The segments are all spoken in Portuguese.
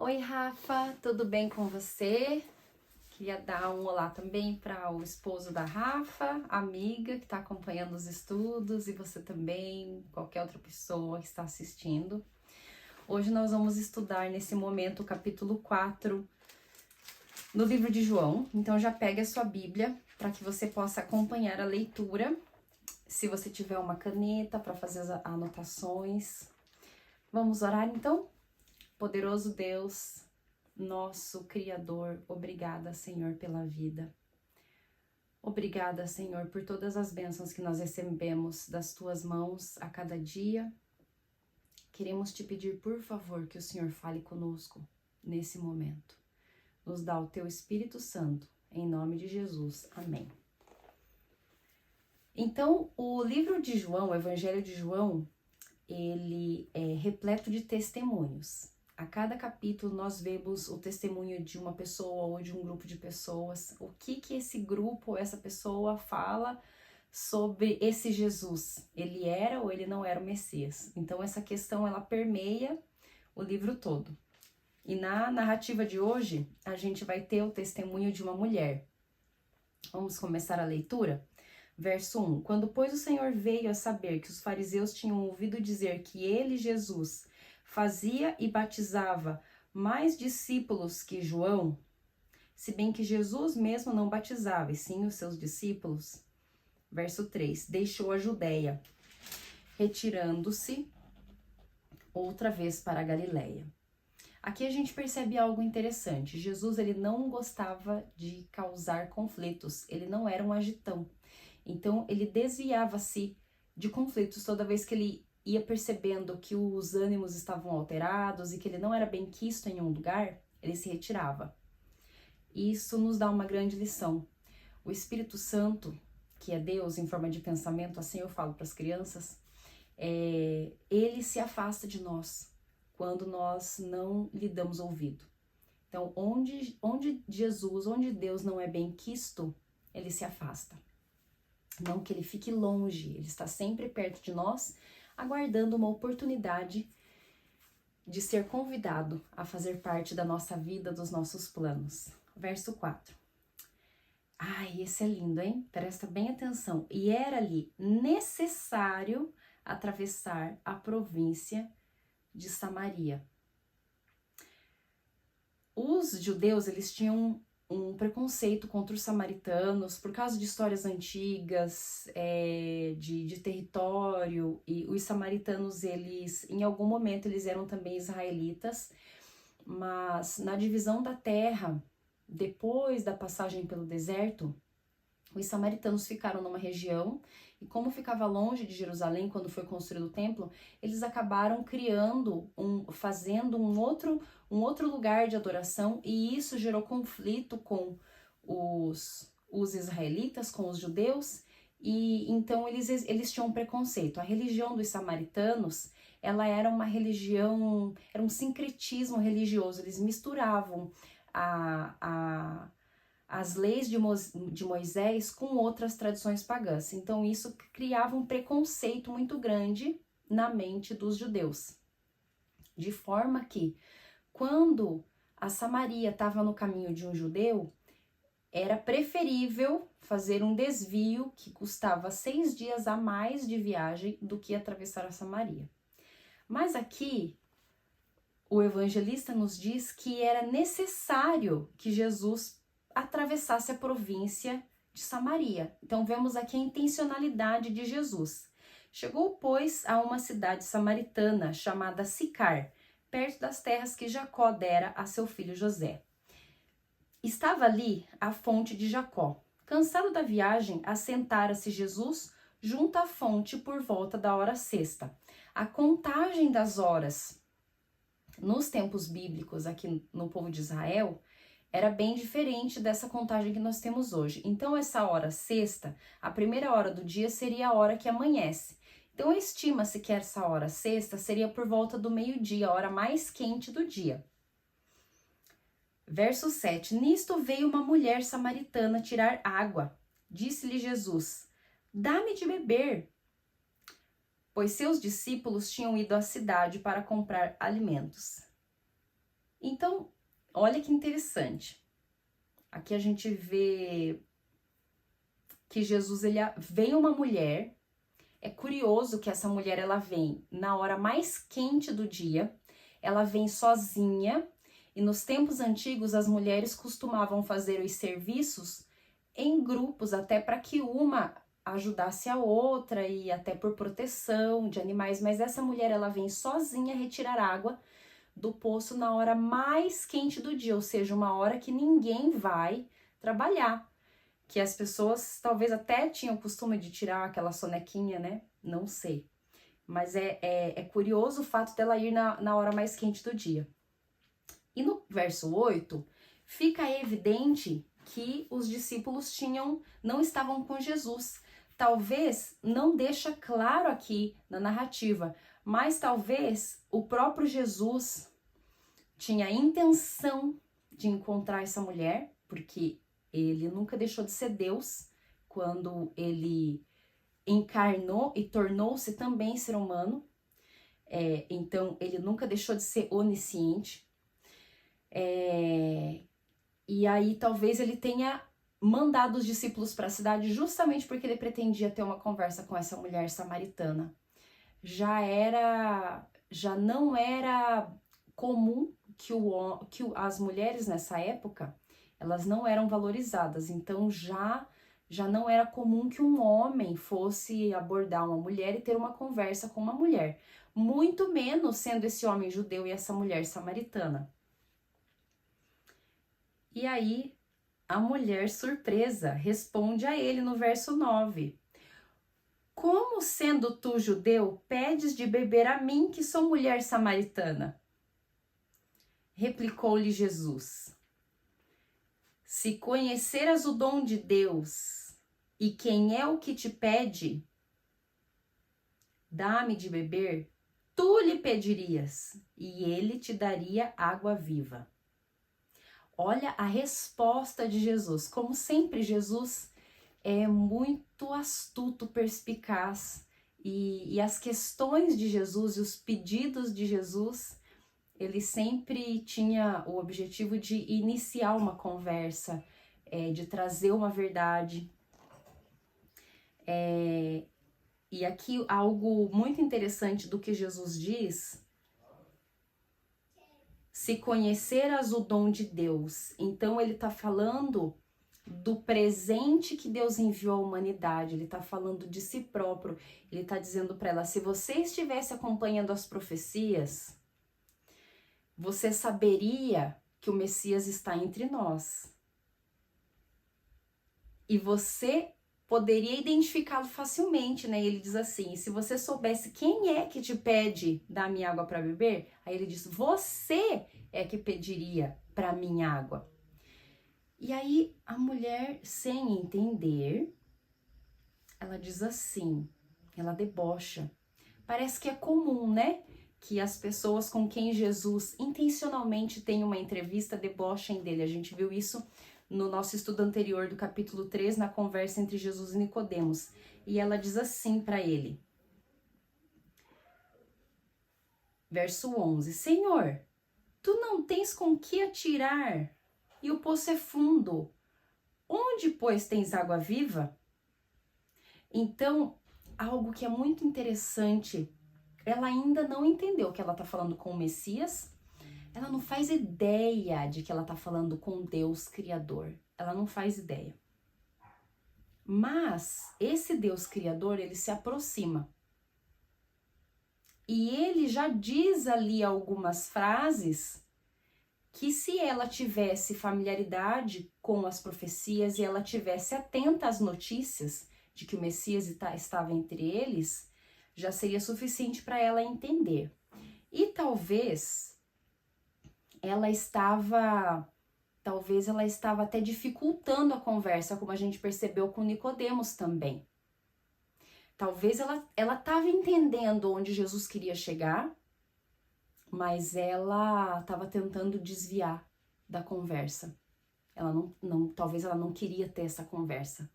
Oi, Rafa, tudo bem com você? Queria dar um olá também para o esposo da Rafa, amiga que está acompanhando os estudos, e você também, qualquer outra pessoa que está assistindo. Hoje nós vamos estudar nesse momento o capítulo 4 no livro de João. Então já pegue a sua Bíblia para que você possa acompanhar a leitura. Se você tiver uma caneta para fazer as anotações. Vamos orar então? Poderoso Deus, nosso Criador, obrigada, Senhor, pela vida. Obrigada, Senhor, por todas as bênçãos que nós recebemos das Tuas mãos a cada dia. Queremos te pedir, por favor, que o Senhor fale conosco nesse momento. Nos dá o Teu Espírito Santo, em nome de Jesus. Amém. Então, o livro de João, o Evangelho de João, ele é repleto de testemunhos. A cada capítulo nós vemos o testemunho de uma pessoa ou de um grupo de pessoas. O que esse grupo, essa pessoa fala sobre esse Jesus? Ele era ou ele não era o Messias? Então essa questão ela permeia o livro todo. E na narrativa de hoje a gente vai ter o testemunho de uma mulher. Vamos começar a leitura? Verso 1. Quando, pois, o Senhor veio a saber que os fariseus tinham ouvido dizer que ele, Jesus, fazia e batizava mais discípulos que João, se bem que Jesus mesmo não batizava, e sim os seus discípulos. Verso 3. Deixou a Judéia, retirando-se outra vez para a Galileia. Aqui a gente percebe algo interessante. Jesus ele não gostava de causar conflitos, ele não era um agitão. Então, ele desviava-se de conflitos toda vez que ele ia percebendo que os ânimos estavam alterados e que ele não era bem quisto em um lugar, ele se retirava. Isso nos dá uma grande lição. O Espírito Santo, que é Deus em forma de pensamento, assim eu falo para as crianças, ele se afasta de nós quando nós não lhe damos ouvido. Então, onde Jesus, onde Deus não é bem quisto, ele se afasta. Não que ele fique longe, ele está sempre perto de nós, aguardando uma oportunidade de ser convidado a fazer parte da nossa vida, dos nossos planos. Verso 4. Ai, esse é lindo, hein? Presta bem atenção. E era-lhe necessário atravessar a província de Samaria. Os judeus, eles tinham um preconceito contra os samaritanos por causa de histórias antigas, de território, e os samaritanos, eles, em algum momento, eles eram também israelitas, mas na divisão da terra, depois da passagem pelo deserto, os samaritanos ficaram numa região, e como ficava longe de Jerusalém quando foi construído o templo, eles acabaram fazendo um outro lugar de adoração, e isso gerou conflito com os israelitas, com os judeus, e então eles tinham um preconceito. A religião dos samaritanos, ela era uma religião, era um sincretismo religioso, eles misturavam as leis de Moisés com outras tradições pagãs. Então isso criava um preconceito muito grande na mente dos judeus. De forma que, quando a Samaria estava no caminho de um judeu, era preferível fazer um desvio que custava 6 dias a mais de viagem do que atravessar a Samaria. Mas aqui, o evangelista nos diz que era necessário que Jesus atravessasse a província de Samaria. Então vemos aqui a intencionalidade de Jesus. Chegou, pois, a uma cidade samaritana chamada Sicar, perto das terras que Jacó dera a seu filho José. Estava ali a fonte de Jacó. Cansado da viagem, assentara-se Jesus junto à fonte por volta da hora sexta. A contagem das horas nos tempos bíblicos aqui no povo de Israel era bem diferente dessa contagem que nós temos hoje. Então, essa hora sexta, a primeira hora do dia seria a hora que amanhece. Então, estima-se que essa hora sexta seria por volta do meio-dia, a hora mais quente do dia. Verso 7. Nisto veio uma mulher samaritana tirar água. Disse-lhe Jesus: dá-me de beber. Pois seus discípulos tinham ido à cidade para comprar alimentos. Então, olha que interessante. Aqui a gente vê que Jesus, vem uma mulher. É curioso que essa mulher, ela vem na hora mais quente do dia, ela vem sozinha, e nos tempos antigos as mulheres costumavam fazer os serviços em grupos, até para que uma ajudasse a outra e até por proteção de animais, mas essa mulher, ela vem sozinha retirar água do poço na hora mais quente do dia, ou seja, uma hora que ninguém vai trabalhar, que as pessoas talvez até tinham o costume de tirar aquela sonequinha, né? Não sei. Mas é curioso o fato dela ir na hora mais quente do dia. E no verso 8, fica evidente que os discípulos não estavam com Jesus. Talvez não deixa claro aqui na narrativa, mas talvez o próprio Jesus tinha a intenção de encontrar essa mulher, porque ele nunca deixou de ser Deus quando ele encarnou e tornou-se também ser humano. Então, ele nunca deixou de ser onisciente. E aí, talvez ele tenha mandado os discípulos para a cidade justamente porque ele pretendia ter uma conversa com essa mulher samaritana. Já não era comum que as mulheres nessa época, elas não eram valorizadas, então já não era comum que um homem fosse abordar uma mulher e ter uma conversa com uma mulher, muito menos sendo esse homem judeu e essa mulher samaritana. E aí, a mulher, surpresa, responde a ele no verso 9. Como, sendo tu judeu, pedes de beber a mim, que sou mulher samaritana? Replicou-lhe Jesus: se conheceras o dom de Deus e quem é o que te pede, dá-me de beber, tu lhe pedirias e ele te daria água viva. Olha a resposta de Jesus. Como sempre, Jesus é muito astuto, perspicaz, e as questões de Jesus e os pedidos de Jesus, ele sempre tinha o objetivo de iniciar uma conversa, de trazer uma verdade. E aqui algo muito interessante do que Jesus diz: se conheceras o dom de Deus. Então ele está falando do presente que Deus enviou à humanidade, ele está falando de si próprio, ele está dizendo para ela: se você estivesse acompanhando as profecias, você saberia que o Messias está entre nós. E você poderia identificá-lo facilmente, né? Ele diz assim: se você soubesse quem é que te pede dar minha água para beber, aí ele diz: você é que pediria para mim água. E aí a mulher, sem entender, ela diz assim, ela debocha. Parece que é comum, né? Que as pessoas com quem Jesus intencionalmente tem uma entrevista debochem dele. A gente viu isso no nosso estudo anterior do capítulo 3, na conversa entre Jesus e Nicodemos. E ela diz assim para ele. Verso 11. Senhor, tu não tens com que atirar e o poço é fundo. Onde, pois, tens água viva? Então, algo que é muito interessante, ela ainda não entendeu que ela está falando com o Messias. Ela não faz ideia de que ela está falando com Deus Criador. Ela não faz ideia. Mas esse Deus Criador, ele se aproxima. E ele já diz ali algumas frases que, se ela tivesse familiaridade com as profecias e ela tivesse atenta às notícias de que o Messias estava entre eles, já seria suficiente para ela entender. E talvez ela estava até dificultando a conversa, como a gente percebeu com Nicodemos também. Talvez ela estava entendendo onde Jesus queria chegar, mas ela estava tentando desviar da conversa. Talvez ela não queria ter essa conversa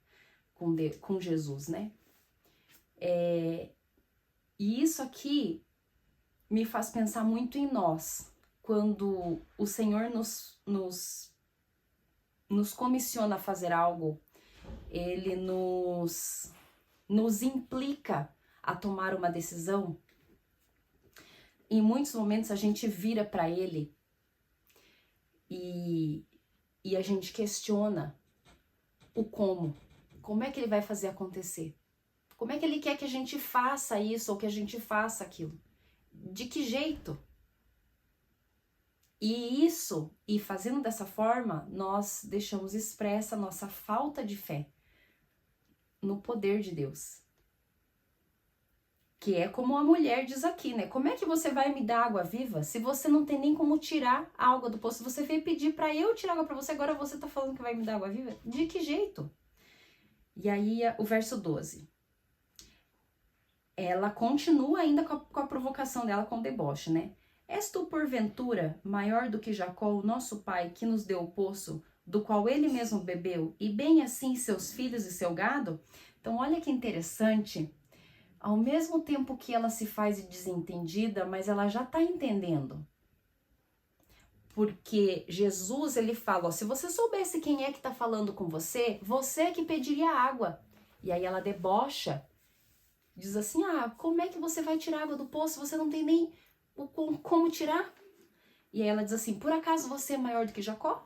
com Jesus, né? E isso aqui me faz pensar muito em nós. quando o Senhor nos comissiona a fazer algo, Ele nos implica a tomar uma decisão, em muitos momentos a gente vira para Ele e a gente questiona o como. Como é que Ele vai fazer acontecer? Como é que Ele quer que a gente faça isso ou que a gente faça aquilo? De que jeito? E fazendo dessa forma, nós deixamos expressa a nossa falta de fé no poder de Deus. Que é como a mulher diz aqui, né? Como é que você vai me dar água viva se você não tem nem como tirar a água do poço? Você veio pedir para eu tirar água para você, agora você tá falando que vai me dar água viva? De que jeito? E aí o verso 12. Ela continua ainda com a provocação dela, com o deboche, né? És tu, porventura, maior do que Jacó, o nosso pai, que nos deu o poço, do qual ele mesmo bebeu, e bem assim seus filhos e seu gado? Então, olha que interessante. Ao mesmo tempo que ela se faz desentendida, mas ela já está entendendo. Porque Jesus, ele fala, ó, se você soubesse quem é que está falando com você, você é que pediria água. E aí ela debocha, diz assim, como é que você vai tirar água do poço? Você não tem nem como tirar? E aí ela diz assim, por acaso você é maior do que Jacó?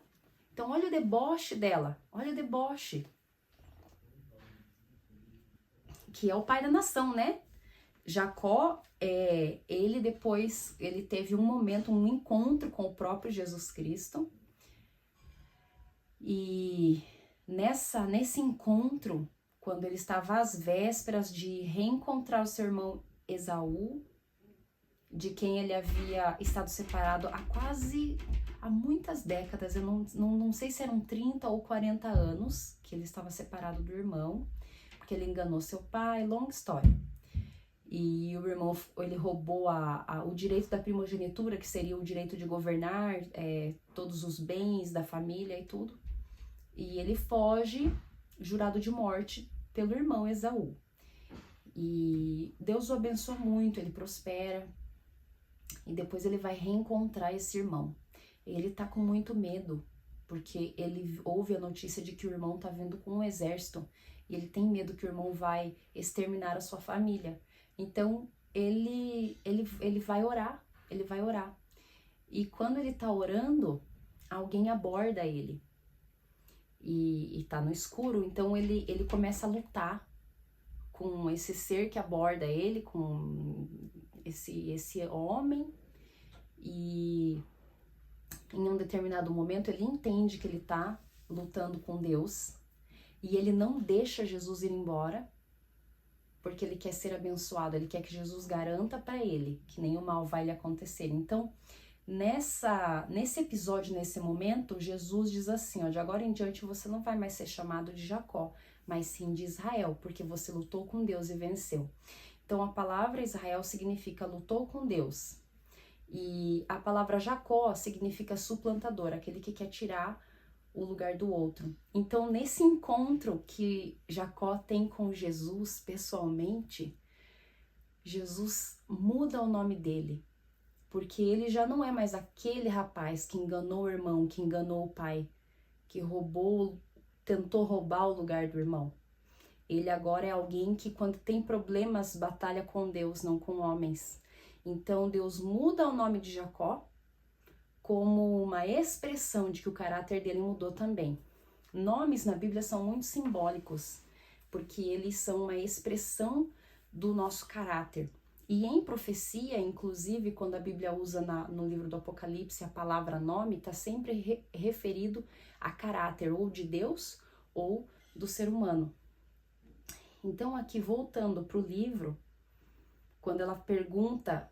Então olha o deboche dela, olha o deboche. Que é o pai da nação, né? Jacó, ele teve um momento, um encontro com o próprio Jesus Cristo. E nesse encontro, quando ele estava às vésperas de reencontrar o seu irmão Esaú, de quem ele havia estado separado há muitas décadas, eu não sei se eram 30 ou 40 anos que ele estava separado do irmão, porque ele enganou seu pai, longa história. E o irmão, ele roubou o direito da primogenitura, que seria o direito de governar todos os bens da família e tudo. E ele foge, jurado de morte, pelo irmão Esaú. E Deus o abençoa muito, ele prospera. E depois ele vai reencontrar esse irmão. Ele tá com muito medo, porque ele ouve a notícia de que o irmão tá vindo com um exército. E ele tem medo que o irmão vai exterminar a sua família. Então, ele vai orar, E quando ele tá orando, alguém aborda ele. E tá no escuro, então ele começa a lutar com esse ser que aborda ele, com esse homem. E em um determinado momento ele entende que ele tá lutando com Deus. E ele não deixa Jesus ir embora, porque ele quer ser abençoado, ele quer que Jesus garanta para ele que nenhum mal vai lhe acontecer. Então, nesse episódio, nesse momento, Jesus diz assim, de agora em diante você não vai mais ser chamado de Jacó, mas sim de Israel, porque você lutou com Deus e venceu. Então, a palavra Israel significa lutou com Deus. E a palavra Jacó significa suplantador, aquele que quer tirar o lugar do outro. Então, nesse encontro que Jacó tem com Jesus pessoalmente, Jesus muda o nome dele, porque ele já não é mais aquele rapaz que enganou o irmão, que enganou o pai, que tentou roubar o lugar do irmão. Ele agora é alguém que, quando tem problemas, batalha com Deus, não com homens. Então, Deus muda o nome de Jacó como uma expressão de que o caráter dele mudou também. Nomes na Bíblia são muito simbólicos, porque eles são uma expressão do nosso caráter. E em profecia, inclusive, quando a Bíblia usa no livro do Apocalipse a palavra nome, está sempre referido a caráter ou de Deus ou do ser humano. Então, aqui voltando para o livro, quando ela pergunta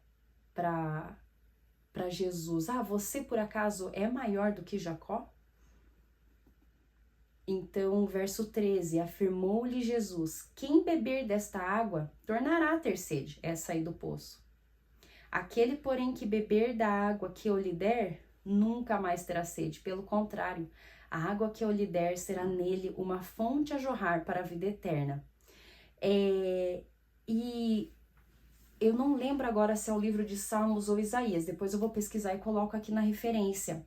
para Jesus, você por acaso é maior do que Jacó? Então, verso 13, afirmou-lhe Jesus, quem beber desta água tornará a ter sede, essa aí do poço. Aquele, porém, que beber da água que eu lhe der, nunca mais terá sede. Pelo contrário, a água que eu lhe der será nele uma fonte a jorrar para a vida eterna. E eu não lembro agora se é o livro de Salmos ou Isaías, depois eu vou pesquisar e coloco aqui na referência.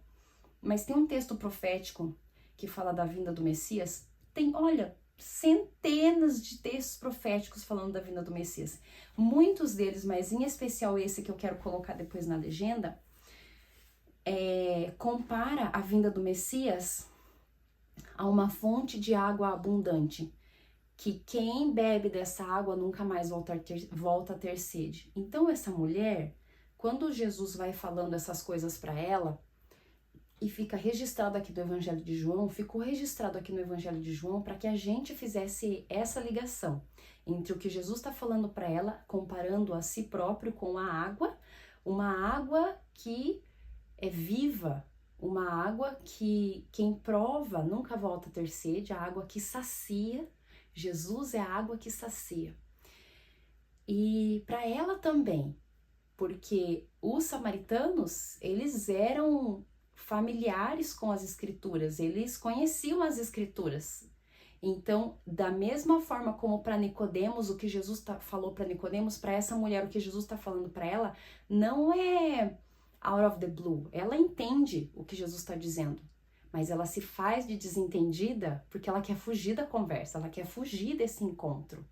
Mas tem um texto profético que fala da vinda do Messias. Tem, olha, centenas de textos proféticos falando da vinda do Messias. Muitos deles, mas em especial esse que eu quero colocar depois na legenda, compara a vinda do Messias a uma fonte de água abundante, que quem bebe dessa água nunca mais volta a ter sede. Então essa mulher, quando Jesus vai falando essas coisas para ela, e fica registrado aqui do Evangelho de João, ficou registrado aqui no Evangelho de João para que a gente fizesse essa ligação entre o que Jesus está falando para ela, comparando a si próprio com a água, uma água que é viva, uma água que quem prova nunca volta a ter sede, a água que sacia. Jesus é a água que sacia. E para ela também, porque os samaritanos, eles eram familiares com as escrituras, eles conheciam as escrituras. Então, da mesma forma como para Nicodemos, o que Jesus falou para Nicodemos, para essa mulher, o que Jesus está falando para ela, não é out of the blue. Ela entende o que Jesus está dizendo, mas ela se faz de desentendida porque ela quer fugir da conversa, ela quer fugir desse encontro.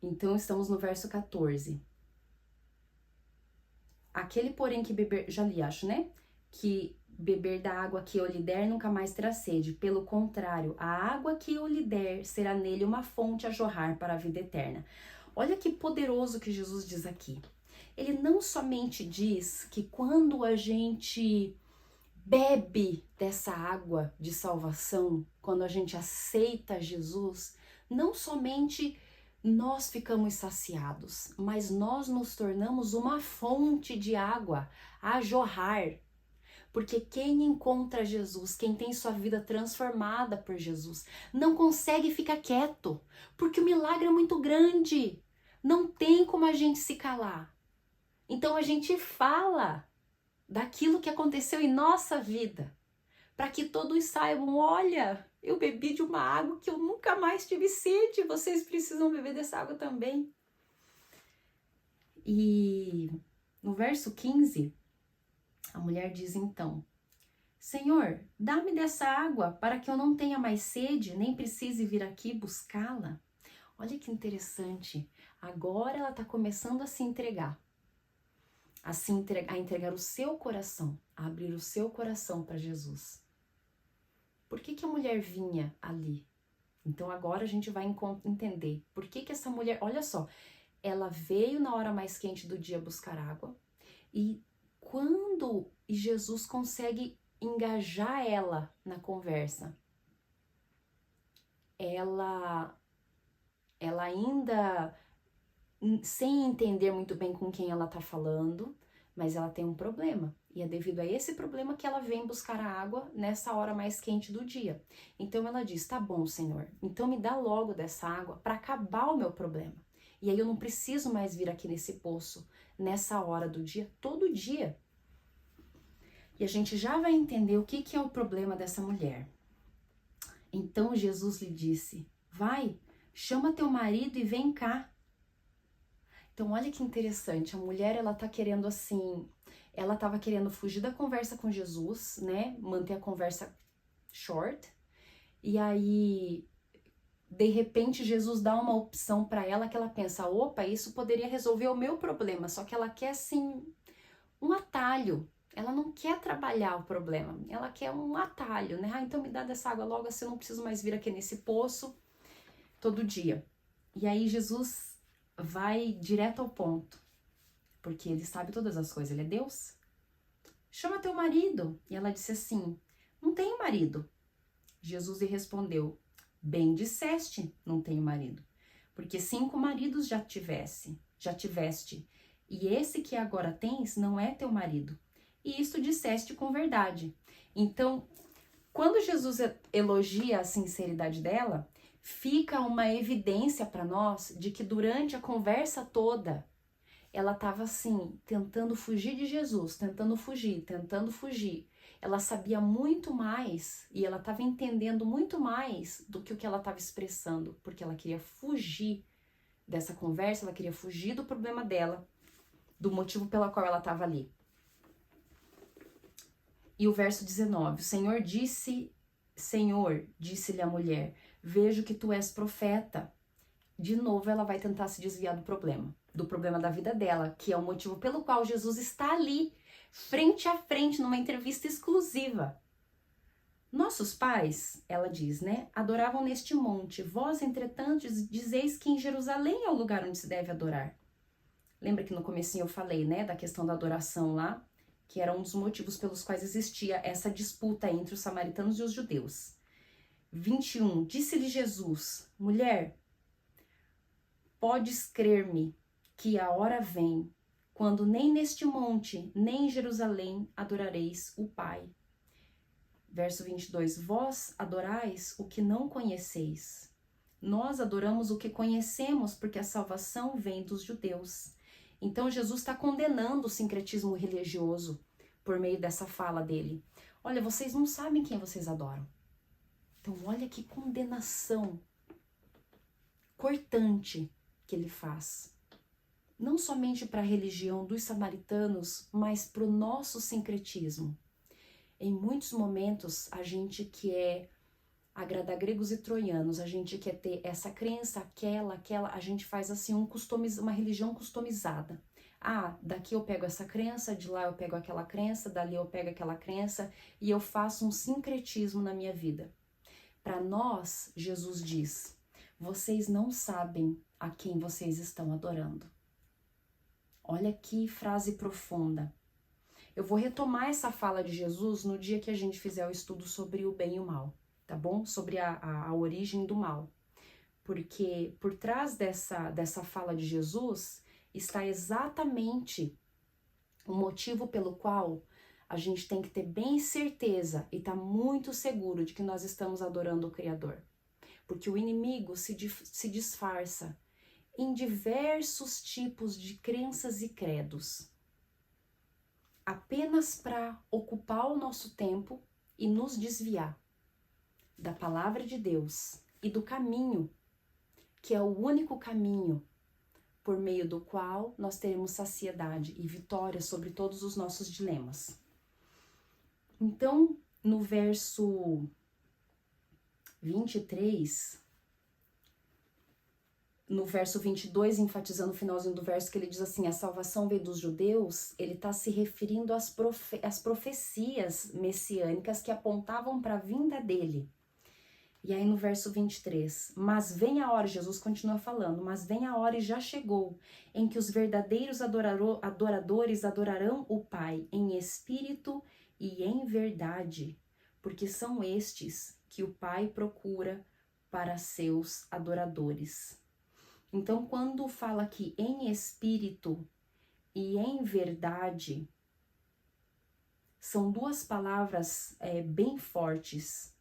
Então, estamos no verso 14. Aquele, porém, que beber... Já li, acho, né? Que beber da água que eu lhe der nunca mais terá sede. Pelo contrário, a água que eu lhe der será nele uma fonte a jorrar para a vida eterna. Olha que poderoso que Jesus diz aqui. Ele não somente diz que quando a gente bebe dessa água de salvação, quando a gente aceita Jesus, não somente nós ficamos saciados, mas nós nos tornamos uma fonte de água a jorrar. Porque quem encontra Jesus, quem tem sua vida transformada por Jesus, não consegue ficar quieto, porque o milagre é muito grande. Não tem como a gente se calar. Então a gente fala daquilo que aconteceu em nossa vida, para que todos saibam, olha, eu bebi de uma água que eu nunca mais tive sede, vocês precisam beber dessa água também. E no verso 15, a mulher diz então, Senhor, dá-me dessa água para que eu não tenha mais sede, nem precise vir aqui buscá-la. Olha que interessante, agora ela está começando a se entregar. A entregar o seu coração, a abrir o seu coração para Jesus. Por que a mulher vinha ali? Então agora a gente vai entender por que essa mulher, olha só, ela veio na hora mais quente do dia buscar água e quando Jesus consegue engajar ela na conversa, ela ainda sem entender muito bem com quem ela está falando, mas ela tem um problema. E é devido a esse problema que ela vem buscar a água nessa hora mais quente do dia. Então ela diz, tá bom, Senhor, então me dá logo dessa água para acabar o meu problema. E aí eu não preciso mais vir aqui nesse poço, nessa hora do dia, todo dia. E a gente já vai entender o que é o problema dessa mulher. Então Jesus lhe disse, vai, chama teu marido e vem cá. Então olha que interessante, a mulher ela tá querendo assim, ela tava querendo fugir da conversa com Jesus, né, manter a conversa short, e aí de repente Jesus dá uma opção para ela que ela pensa, opa, isso poderia resolver o meu problema, só que ela quer assim, um atalho, ela não quer trabalhar o problema, ela quer um atalho, né, então me dá dessa água logo assim, eu não preciso mais vir aqui nesse poço todo dia. E aí Jesus vai direto ao ponto, porque ele sabe todas as coisas, ele é Deus. Chama teu marido. E ela disse assim, não tenho marido. Jesus lhe respondeu, bem disseste, não tenho marido, porque 5 maridos já tiveste, e esse que agora tens não é teu marido, e isto disseste com verdade. Então, quando Jesus elogia a sinceridade dela, fica uma evidência para nós de que durante a conversa toda, ela estava assim, tentando fugir de Jesus, tentando fugir. Ela sabia muito mais e ela estava entendendo muito mais do que o que ela estava expressando, porque ela queria fugir dessa conversa, ela queria fugir do problema dela, do motivo pela qual ela estava ali. E o verso 19, Senhor, disse-lhe a mulher, vejo que tu és profeta. De novo ela vai tentar se desviar do problema da vida dela, que é o motivo pelo qual Jesus está ali, frente a frente, numa entrevista exclusiva. Nossos pais, ela diz, né, adoravam neste monte. Vós, entretanto, dizeis que em Jerusalém é o lugar onde se deve adorar. Lembra que no comecinho eu falei, né, da questão da adoração lá, que era um dos motivos pelos quais existia essa disputa entre os samaritanos e os judeus. 21, disse-lhe Jesus, mulher, podes crer-me que a hora vem, quando nem neste monte, nem em Jerusalém adorareis o Pai. Verso 22, vós adorais o que não conheceis. Nós adoramos o que conhecemos, porque a salvação vem dos judeus. Então Jesus está condenando o sincretismo religioso por meio dessa fala dele. Olha, vocês não sabem quem vocês adoram. Então olha que condenação cortante que ele faz. Não somente para a religião dos samaritanos, mas para o nosso sincretismo. Em muitos momentos, a gente quer agradar gregos e troianos, a gente quer ter essa crença, aquela, a gente faz assim uma religião customizada. Ah, daqui eu pego essa crença, de lá eu pego aquela crença, dali eu pego aquela crença e eu faço um sincretismo na minha vida. Para nós, Jesus diz, vocês não sabem a quem vocês estão adorando. Olha que frase profunda. Eu vou retomar essa fala de Jesus no dia que a gente fizer o estudo sobre o bem e o mal, tá bom? Sobre a origem do mal. Porque por trás dessa fala de Jesus está exatamente o motivo pelo qual a gente tem que ter bem certeza e estar muito seguro de que nós estamos adorando o Criador. Porque o inimigo se disfarça em diversos tipos de crenças e credos, apenas para ocupar o nosso tempo e nos desviar da palavra de Deus e do caminho, que é o único caminho por meio do qual nós teremos saciedade e vitória sobre todos os nossos dilemas. Então, no verso 23, no verso 22, enfatizando o finalzinho do verso, que ele diz assim, a salvação veio dos judeus, ele está se referindo às profecias messiânicas que apontavam para a vinda dele. E aí no verso 23, mas vem a hora, Jesus continua falando, mas vem a hora e já chegou, em que os verdadeiros adoradores adorarão o Pai em espírito e em verdade, porque são estes que o Pai procura para seus adoradores. Então, quando fala aqui em espírito e em verdade, são duas palavras bem fortes,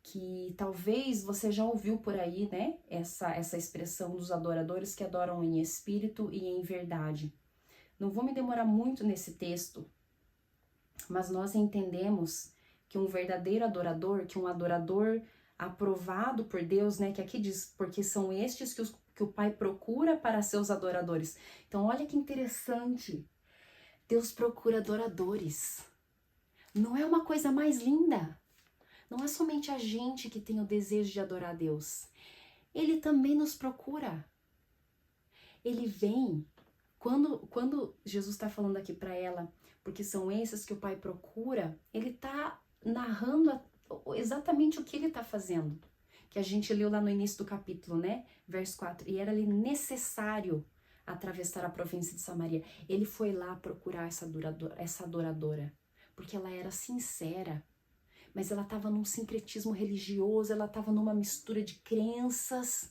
que talvez você já ouviu por aí, né? Essa expressão dos adoradores que adoram em espírito e em verdade. Não vou me demorar muito nesse texto, mas nós entendemos que um verdadeiro adorador, que um adorador aprovado por Deus, né, que aqui diz, porque são estes que o Pai procura para seus adoradores. Então, olha que interessante, Deus procura adoradores. Não é uma coisa mais linda? Não é somente a gente que tem o desejo de adorar a Deus. Ele também nos procura. Ele vem. Quando Jesus está falando aqui para ela, porque são esses que o Pai procura, ele está narrando exatamente o que ele está fazendo, que a gente leu lá no início do capítulo, né? Verso 4, e era-lhe necessário atravessar a província de Samaria. Ele foi lá procurar essa adoradora, porque ela era sincera, mas ela estava num sincretismo religioso, ela estava numa mistura de crenças,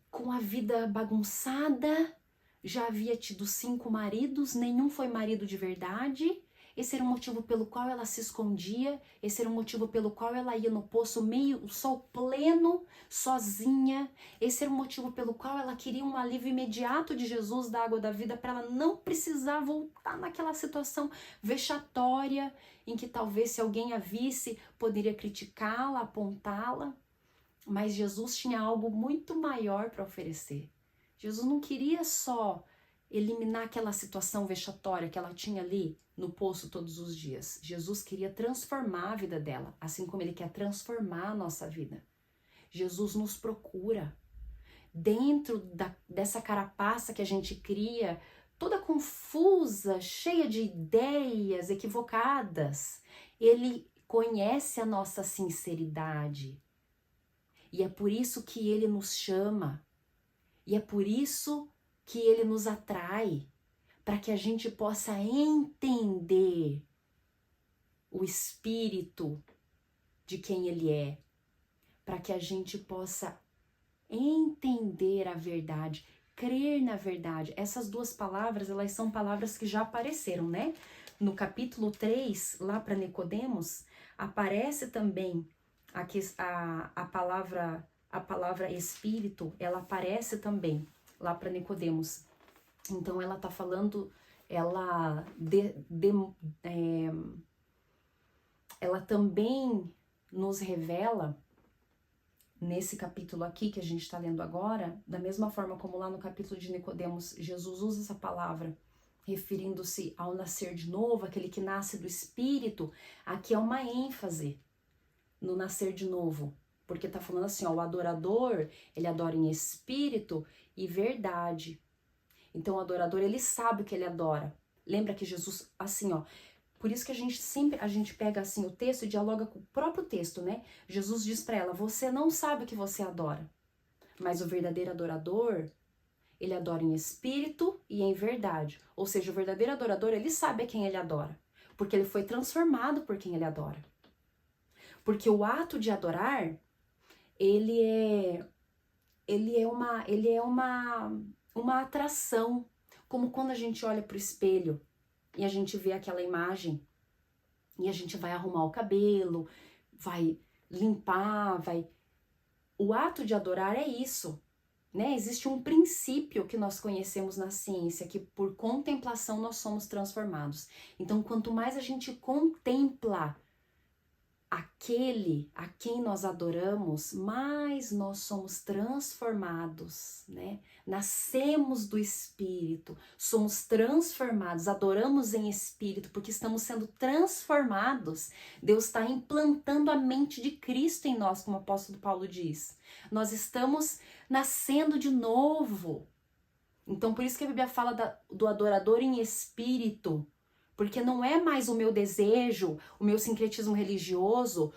com a vida bagunçada, já havia tido 5 maridos, nenhum foi marido de verdade, esse era o motivo pelo qual ela se escondia, esse era o motivo pelo qual ela ia no poço meio, o sol pleno, sozinha, esse era o motivo pelo qual ela queria um alívio imediato de Jesus, da água da vida, para ela não precisar voltar naquela situação vexatória, em que talvez se alguém a visse, poderia criticá-la, apontá-la, mas Jesus tinha algo muito maior para oferecer. Jesus não queria só eliminar aquela situação vexatória que ela tinha ali no poço todos os dias. Jesus queria transformar a vida dela, assim como ele quer transformar a nossa vida. Jesus nos procura. Dentro dessa carapaça que a gente cria, toda confusa, cheia de ideias equivocadas, ele conhece a nossa sinceridade. E é por isso que ele nos chama. E é por isso que ele nos atrai, para que a gente possa entender o espírito de quem ele é, para que a gente possa entender a verdade, crer na verdade. Essas duas palavras, elas são palavras que já apareceram, né? No capítulo 3, lá para Nicodemos, aparece também a palavra espírito, ela aparece também lá para Nicodemos. Então ela tá falando, ela também nos revela nesse capítulo aqui que a gente está lendo agora, da mesma forma como lá no capítulo de Nicodemos, Jesus usa essa palavra referindo-se ao nascer de novo, aquele que nasce do Espírito. Aqui é uma ênfase no nascer de novo, porque tá falando assim, ó, o adorador, ele adora em espírito e verdade. Então o adorador, ele sabe o que ele adora. Lembra que Jesus, assim, ó, por isso que a gente pega assim o texto e dialoga com o próprio texto, né? Jesus diz para ela, você não sabe o que você adora, mas o verdadeiro adorador, ele adora em espírito e em verdade. Ou seja, o verdadeiro adorador, ele sabe a quem ele adora, porque ele foi transformado por quem ele adora. Porque o ato de adorar, ele é uma atração, como quando a gente olha para o espelho e a gente vê aquela imagem e a gente vai arrumar o cabelo, vai limpar, O ato de adorar é isso, né? Existe um princípio que nós conhecemos na ciência, que por contemplação nós somos transformados. Então, quanto mais a gente contempla aquele a quem nós adoramos, mais nós somos transformados, né? Nascemos do Espírito, somos transformados, adoramos em Espírito, porque estamos sendo transformados. Deus está implantando a mente de Cristo em nós, como o apóstolo Paulo diz. Nós estamos nascendo de novo. Então, por isso que a Bíblia fala do adorador em Espírito, porque não é mais o meu desejo, o meu sincretismo religioso,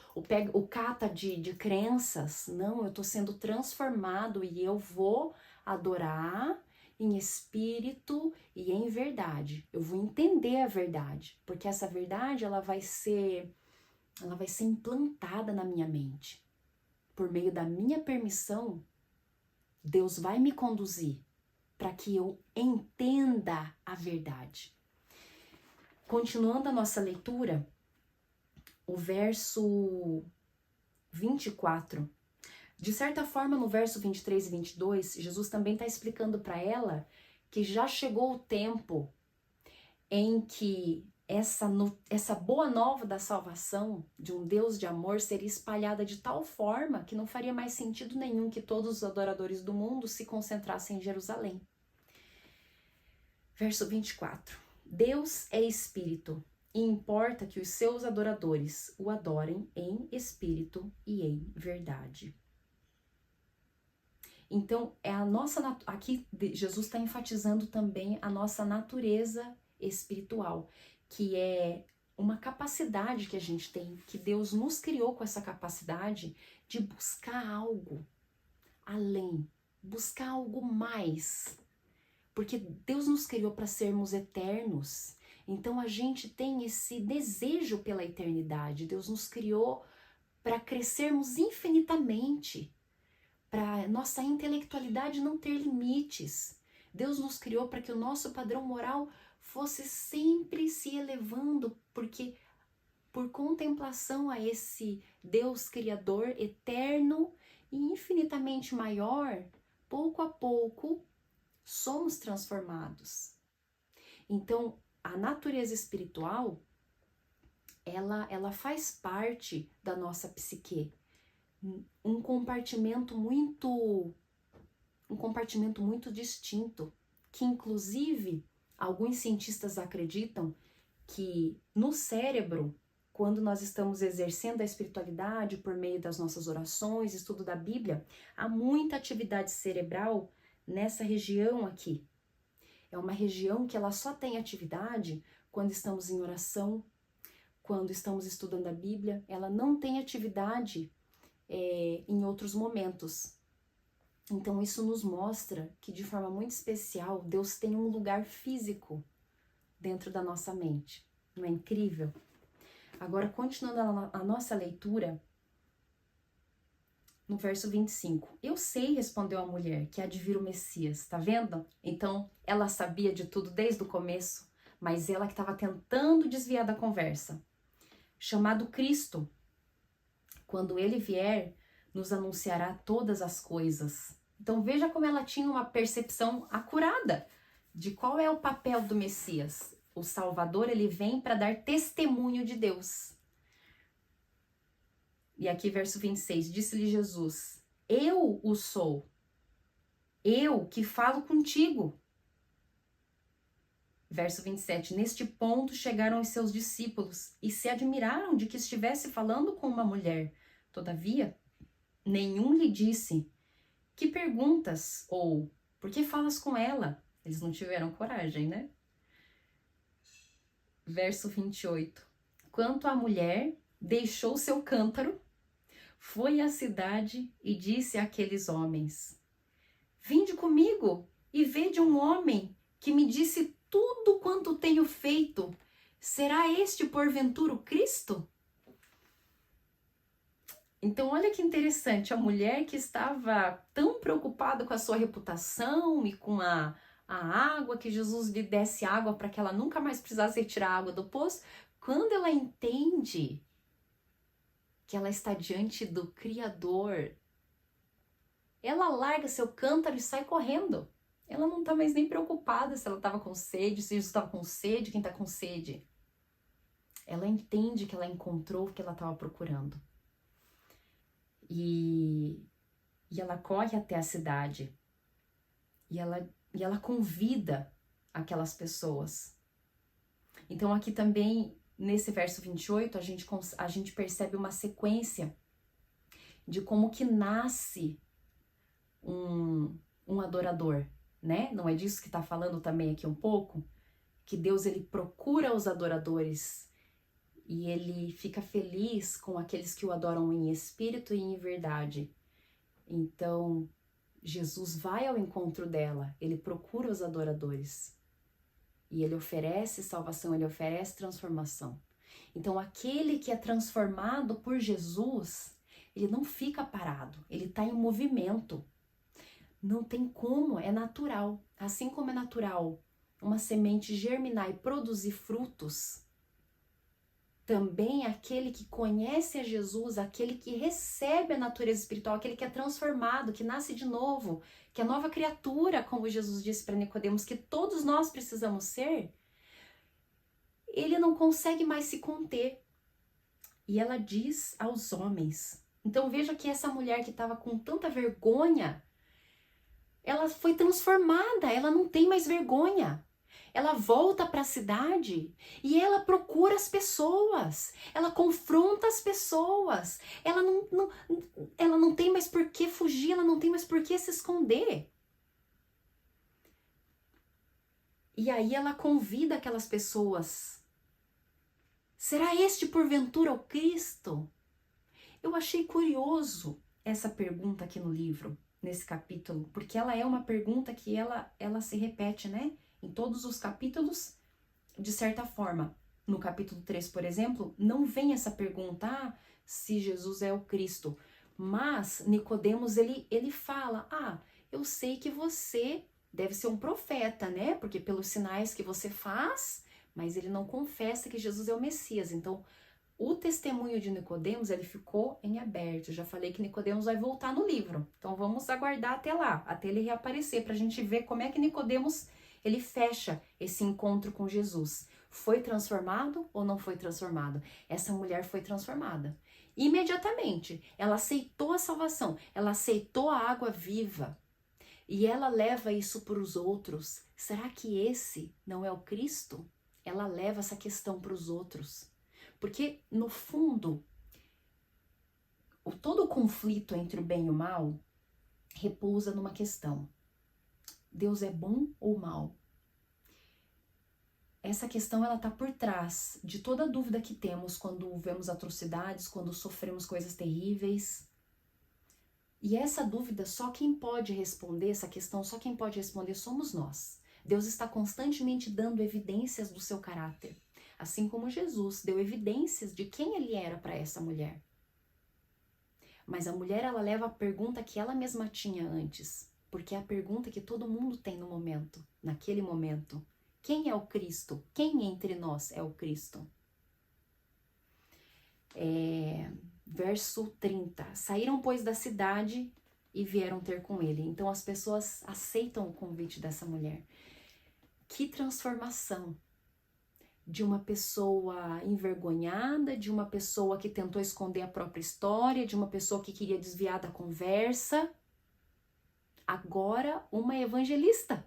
o cata de crenças. Não, eu estou sendo transformado e eu vou adorar em espírito e em verdade. Eu vou entender a verdade, porque essa verdade ela vai ser implantada na minha mente. Por meio da minha permissão, Deus vai me conduzir para que eu entenda a verdade. Continuando a nossa leitura, o verso 24, de certa forma no verso 23 e 22, Jesus também está explicando para ela que já chegou o tempo em que essa boa nova da salvação de um Deus de amor seria espalhada de tal forma que não faria mais sentido nenhum que todos os adoradores do mundo se concentrassem em Jerusalém. Verso 24. Deus é espírito e importa que os seus adoradores o adorem em espírito e em verdade. Então, aqui Jesus está enfatizando também a nossa natureza espiritual, que é uma capacidade que a gente tem, que Deus nos criou com essa capacidade de buscar algo além, buscar algo mais. Porque Deus nos criou para sermos eternos, então a gente tem esse desejo pela eternidade. Deus nos criou para crescermos infinitamente, para nossa intelectualidade não ter limites. Deus nos criou para que o nosso padrão moral fosse sempre se elevando Porque por contemplação a esse Deus Criador eterno e infinitamente maior, pouco a pouco somos transformados. Então, a natureza espiritual, ela faz parte da nossa psique. Um compartimento muito distinto, que inclusive alguns cientistas acreditam que no cérebro, quando nós estamos exercendo a espiritualidade por meio das nossas orações, estudo da Bíblia, há muita atividade cerebral nessa região aqui. É uma região que ela só tem atividade quando estamos em oração, quando estamos estudando a Bíblia. Ela não tem atividade em outros momentos. Então isso nos mostra que de forma muito especial Deus tem um lugar físico dentro da nossa mente. Não é incrível? Agora, continuando a nossa leitura, no verso 25. Eu sei, respondeu a mulher, que há de vir o Messias, tá vendo? Então, ela sabia de tudo desde o começo, mas ela que estava tentando desviar da conversa. Chamado Cristo, quando ele vier, nos anunciará todas as coisas. Então, veja como ela tinha uma percepção acurada de qual é o papel do Messias. O Salvador, ele vem para dar testemunho de Deus. E aqui, verso 26, disse-lhe Jesus, eu o sou, eu que falo contigo. Verso 27, neste ponto chegaram os seus discípulos e se admiraram de que estivesse falando com uma mulher. Todavia, nenhum lhe disse, que perguntas? Ou, por que falas com ela? Eles não tiveram coragem, né? Verso 28. Quanto à mulher, deixou seu cântaro, foi à cidade e disse àqueles homens, vinde comigo e vede um homem que me disse tudo quanto tenho feito. Será este porventura o Cristo? Então, olha que interessante, a mulher que estava tão preocupada com a sua reputação e com a água, que Jesus lhe desse água para que ela nunca mais precisasse retirar a água do poço, quando ela entende que ela está diante do Criador, ela larga seu cântaro e sai correndo. Ela não está mais nem preocupada se ela estava com sede, se Jesus estava com sede, quem está com sede. Ela entende que ela encontrou o que ela estava procurando. E ela corre até a cidade. E ela convida aquelas pessoas. Então aqui também, nesse verso 28, a gente percebe uma sequência de como que nasce um adorador, né? Não é disso que está falando também aqui um pouco? Que Deus, ele procura os adoradores e ele fica feliz com aqueles que o adoram em espírito e em verdade. Então, Jesus vai ao encontro dela, ele procura os adoradores. E ele oferece salvação, ele oferece transformação. Então, aquele que é transformado por Jesus, ele não fica parado, ele está em movimento. Não tem como, é natural. Assim como é natural uma semente germinar e produzir frutos, também aquele que conhece a Jesus, aquele que recebe a natureza espiritual, aquele que é transformado, que nasce de novo, que é nova criatura, como Jesus disse para Nicodemos, que todos nós precisamos ser, ele não consegue mais se conter. E ela diz aos homens. Então veja que essa mulher que estava com tanta vergonha, ela foi transformada, ela não tem mais vergonha. Ela volta para a cidade e ela procura as pessoas, ela confronta as pessoas, ela não tem mais por que fugir, ela não tem mais por que se esconder. E aí ela convida aquelas pessoas. Será este porventura o Cristo? Eu achei curioso essa pergunta aqui no livro, nesse capítulo, porque ela é uma pergunta que ela se repete, né? Em todos os capítulos, de certa forma. No capítulo 3, por exemplo, não vem essa pergunta, se Jesus é o Cristo. Mas Nicodemos, ele fala, eu sei que você deve ser um profeta, né? Porque pelos sinais que você faz, mas ele não confessa que Jesus é o Messias. Então, o testemunho de Nicodemos, ele ficou em aberto. Eu já falei que Nicodemos vai voltar no livro. Então, vamos aguardar até lá, até ele reaparecer, para a gente ver como é que Nicodemos, ele fecha esse encontro com Jesus. Foi transformado ou não foi transformado? Essa mulher foi transformada. Imediatamente, ela aceitou a salvação, ela aceitou a água viva e ela leva isso para os outros. Será que esse não é o Cristo? Ela leva essa questão para os outros. Porque, no fundo, todo o conflito entre o bem e o mal repousa numa questão: Deus é bom ou mal? Essa questão, ela está por trás de toda a dúvida que temos quando vemos atrocidades, quando sofremos coisas terríveis. E essa dúvida, só quem pode responder essa questão, só quem pode responder somos nós. Deus está constantemente dando evidências do seu caráter. Assim como Jesus deu evidências de quem ele era para essa mulher. Mas a mulher, ela leva a pergunta que ela mesma tinha antes. Porque é a pergunta que todo mundo tem no momento, naquele momento. Quem é o Cristo? Quem entre nós é o Cristo? Verso 30. Saíram, pois, da cidade e vieram ter com ele. Então as pessoas aceitam o convite dessa mulher. Que transformação! De uma pessoa envergonhada, de uma pessoa que tentou esconder a própria história, de uma pessoa que queria desviar da conversa. Agora uma evangelista.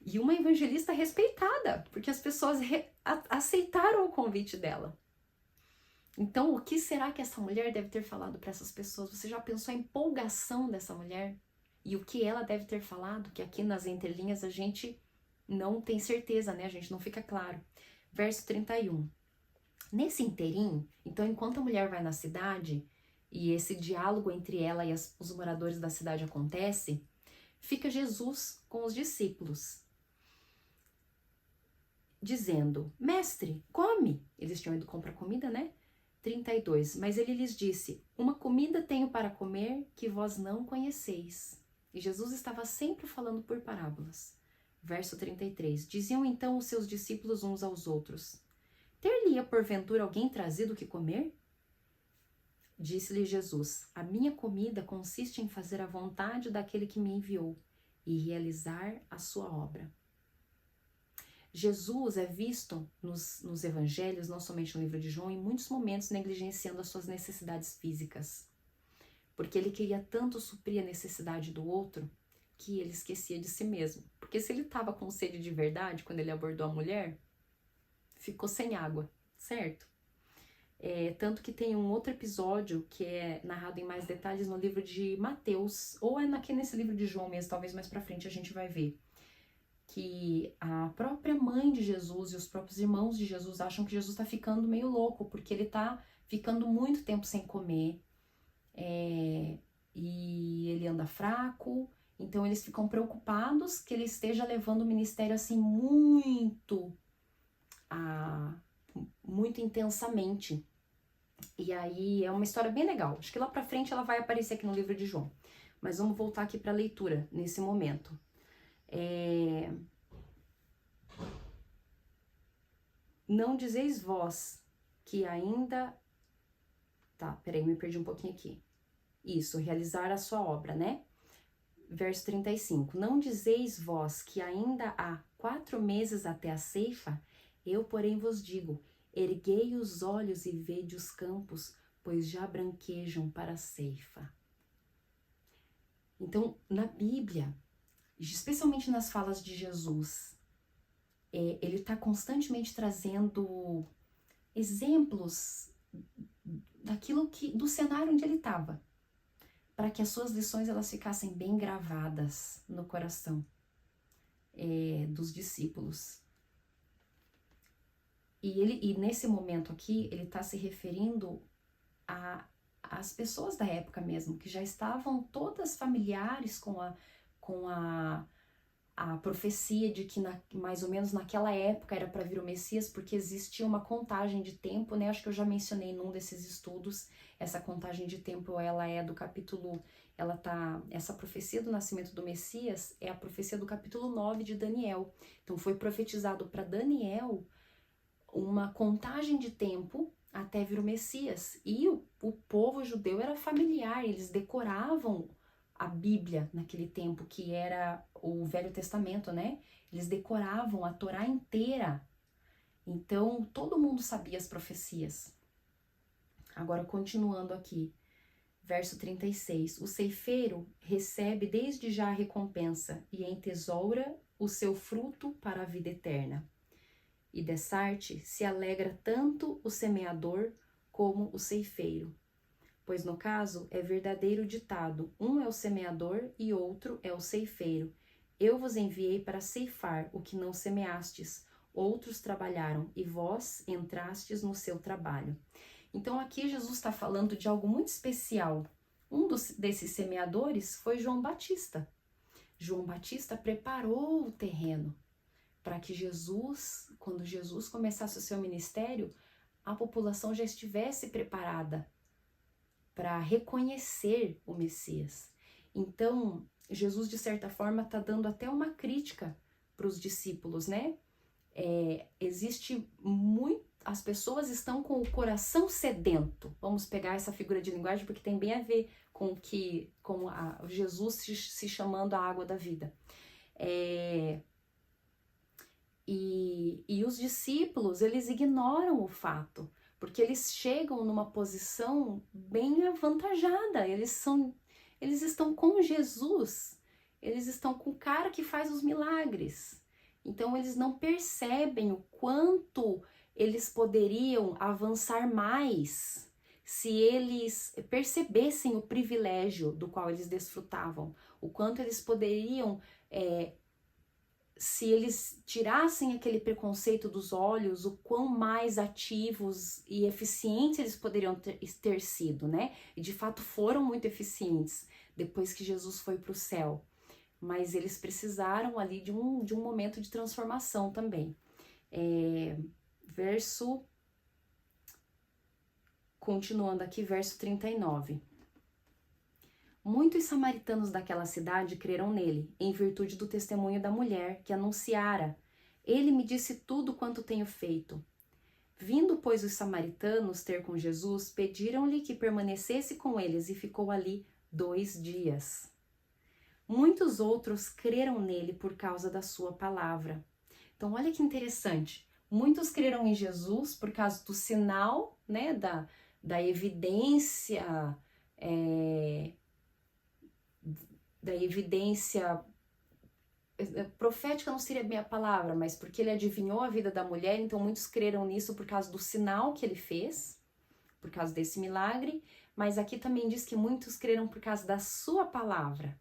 E uma evangelista respeitada, porque as pessoas aceitaram o convite dela. Então, o que será que essa mulher deve ter falado para essas pessoas? Você já pensou a empolgação dessa mulher? E o que ela deve ter falado? Que aqui nas entrelinhas a gente não tem certeza, né? A gente não fica claro. Verso 31. Nesse inteirinho, então, enquanto a mulher vai na cidade e esse diálogo entre ela e os moradores da cidade acontece, fica Jesus com os discípulos, dizendo: Mestre, come. Eles tinham ido comprar comida, né? 32. Mas ele lhes disse: uma comida tenho para comer que vós não conheceis. E Jesus estava sempre falando por parábolas. Verso 33. Diziam então os seus discípulos uns aos outros: ter-lhe-ia porventura alguém trazido o que comer? Disse-lhe Jesus: a minha comida consiste em fazer a vontade daquele que me enviou e realizar a sua obra. Jesus é visto nos evangelhos, não somente no livro de João, em muitos momentos negligenciando as suas necessidades físicas. Porque ele queria tanto suprir a necessidade do outro que ele esquecia de si mesmo. Porque se ele estava com sede de verdade, quando ele abordou a mulher, ficou sem água, certo? Tanto que tem um outro episódio que é narrado em mais detalhes no livro de Mateus, ou aqui nesse livro de João mesmo, talvez mais pra frente a gente vai ver. Que a própria mãe de Jesus e os próprios irmãos de Jesus acham que Jesus está ficando meio louco, porque ele está ficando muito tempo sem comer, e ele anda fraco, então eles ficam preocupados que ele esteja levando o ministério assim muito intensamente. E aí é uma história bem legal, acho que lá pra frente ela vai aparecer aqui no livro de João, mas vamos voltar aqui para a leitura nesse momento. Não dizeis vós que ainda... Tá, peraí, me perdi um pouquinho aqui. Isso, realizar a sua obra, né? Verso 35. Não dizeis vós que ainda há 4 meses até a ceifa? Eu, porém, vos digo, erguei os olhos e vede os campos, pois já branquejam para a ceifa. Então, na Bíblia, especialmente nas falas de Jesus, ele está constantemente trazendo exemplos do cenário onde ele estava, para que as suas lições elas ficassem bem gravadas no coração dos discípulos. E nesse momento aqui, ele está se referindo às pessoas da época mesmo, que já estavam todas familiares com a a profecia de que mais ou menos naquela época era para vir o Messias, porque existia uma contagem de tempo, né? Acho que eu já mencionei num desses estudos. Essa contagem de tempo, ela é do capítulo, essa profecia do nascimento do Messias é a profecia do capítulo 9 de Daniel. Então foi profetizado para Daniel uma contagem de tempo até vir o Messias. E o povo judeu era familiar, eles decoravam a Bíblia naquele tempo, que era o Velho Testamento, né? Eles decoravam a Torá inteira. Então, todo mundo sabia as profecias. Agora, continuando aqui, verso 36. O ceifeiro recebe desde já a recompensa e entesoura o seu fruto para a vida eterna. E dessa arte se alegra tanto o semeador como o ceifeiro. Pois no caso é verdadeiro ditado, um é o semeador e outro é o ceifeiro. Eu vos enviei para ceifar o que não semeastes, outros trabalharam e vós entrastes no seu trabalho. Então aqui Jesus está falando de algo muito especial. Desses semeadores foi João Batista. João Batista preparou o terreno para que Jesus, quando Jesus começasse o seu ministério, a população já estivesse preparada para reconhecer o Messias. Então, Jesus, de certa forma, está dando até uma crítica para os discípulos, né? As pessoas estão com o coração sedento. Vamos pegar essa figura de linguagem porque tem bem a ver com Jesus se chamando a água da vida. E os discípulos, eles ignoram o fato, porque eles chegam numa posição bem avantajada, eles estão com Jesus, eles estão com o cara que faz os milagres. Então eles não percebem o quanto eles poderiam avançar mais se eles percebessem o privilégio do qual eles desfrutavam, o quanto eles poderiam, se eles tirassem aquele preconceito dos olhos, o quão mais ativos e eficientes eles poderiam ter sido, né? E de fato foram muito eficientes depois que Jesus foi para o céu. Mas eles precisaram ali de um momento de transformação também. Continuando aqui, verso 39. Muitos samaritanos daquela cidade creram nele, em virtude do testemunho da mulher que anunciara: ele me disse tudo quanto tenho feito. Vindo, pois, os samaritanos ter com Jesus, pediram-lhe que permanecesse com eles e ficou ali 2 dias. Muitos outros creram nele por causa da sua palavra. Então, olha que interessante. Muitos creram em Jesus por causa do sinal, né, da evidência, profética não seria bem a palavra, mas porque ele adivinhou a vida da mulher, então muitos creram nisso por causa do sinal que ele fez, por causa desse milagre, mas aqui também diz que muitos creram por causa da sua palavra,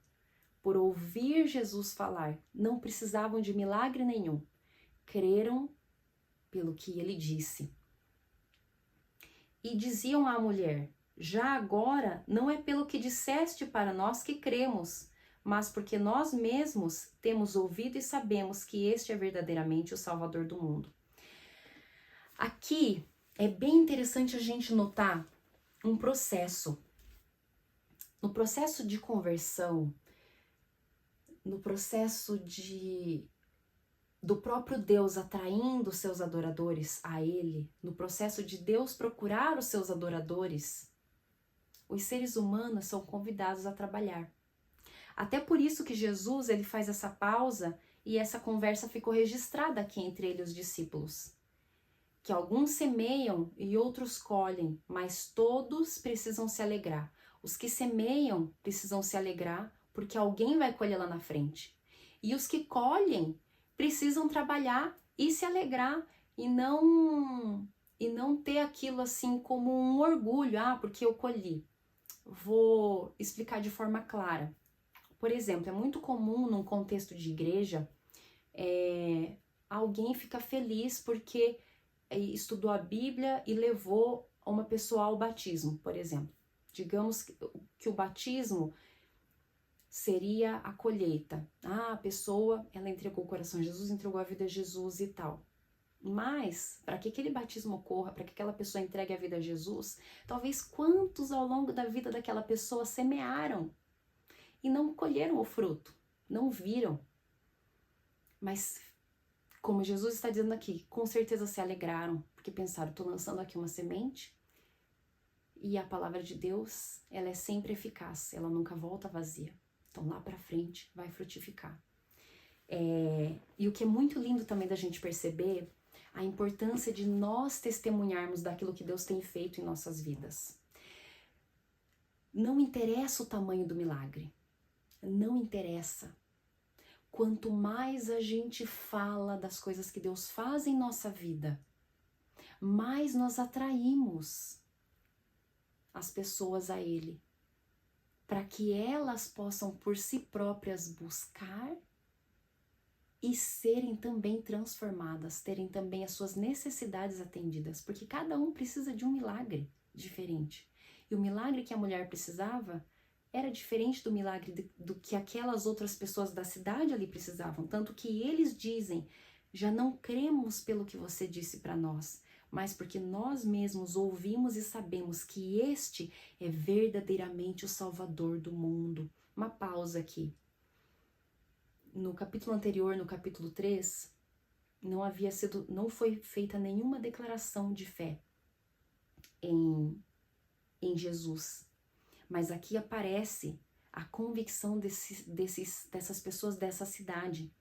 por ouvir Jesus falar, não precisavam de milagre nenhum, creram pelo que ele disse. E diziam à mulher: já agora não é pelo que disseste para nós que cremos, mas porque nós mesmos temos ouvido e sabemos que este é verdadeiramente o Salvador do mundo. Aqui é bem interessante a gente notar um processo. No processo de conversão, no processo do próprio Deus atraindo seus adoradores a Ele, no processo de Deus procurar os seus adoradores, os seres humanos são convidados a trabalhar. Até por isso que Jesus ele faz essa pausa e essa conversa ficou registrada aqui entre ele e os discípulos. Que alguns semeiam e outros colhem, mas todos precisam se alegrar. Os que semeiam precisam se alegrar porque alguém vai colher lá na frente. E os que colhem precisam trabalhar e se alegrar e não ter aquilo assim como um orgulho, porque eu colhi. Vou explicar de forma clara. Por exemplo, é muito comum num contexto de igreja, alguém fica feliz porque estudou a Bíblia e levou uma pessoa ao batismo, por exemplo. Digamos que o batismo seria a colheita. Ah, a pessoa, ela entregou o coração a Jesus, entregou a vida a Jesus e tal. Mas, para que aquele batismo ocorra, para que aquela pessoa entregue a vida a Jesus, talvez quantos ao longo da vida daquela pessoa semearam e não colheram o fruto, não viram. Mas, como Jesus está dizendo aqui, com certeza se alegraram, porque pensaram, estou lançando aqui uma semente e a palavra de Deus, ela é sempre eficaz, ela nunca volta vazia. Então, lá para frente, vai frutificar. E o que é muito lindo também da gente perceber, a importância de nós testemunharmos daquilo que Deus tem feito em nossas vidas. Não interessa o tamanho do milagre, não interessa. Quanto mais a gente fala das coisas que Deus faz em nossa vida, mais nós atraímos as pessoas a Ele, para que elas possam por si próprias buscar e serem também transformadas, terem também as suas necessidades atendidas, porque cada um precisa de um milagre diferente. E o milagre que a mulher precisava era diferente do milagre do que aquelas outras pessoas da cidade ali precisavam, tanto que eles dizem, já não cremos pelo que você disse para nós, mas porque nós mesmos ouvimos e sabemos que este é verdadeiramente o Salvador do mundo. Uma pausa aqui. No capítulo anterior, no capítulo 3, não foi feita nenhuma declaração de fé em Jesus. Mas aqui aparece a convicção dessas pessoas dessa cidade.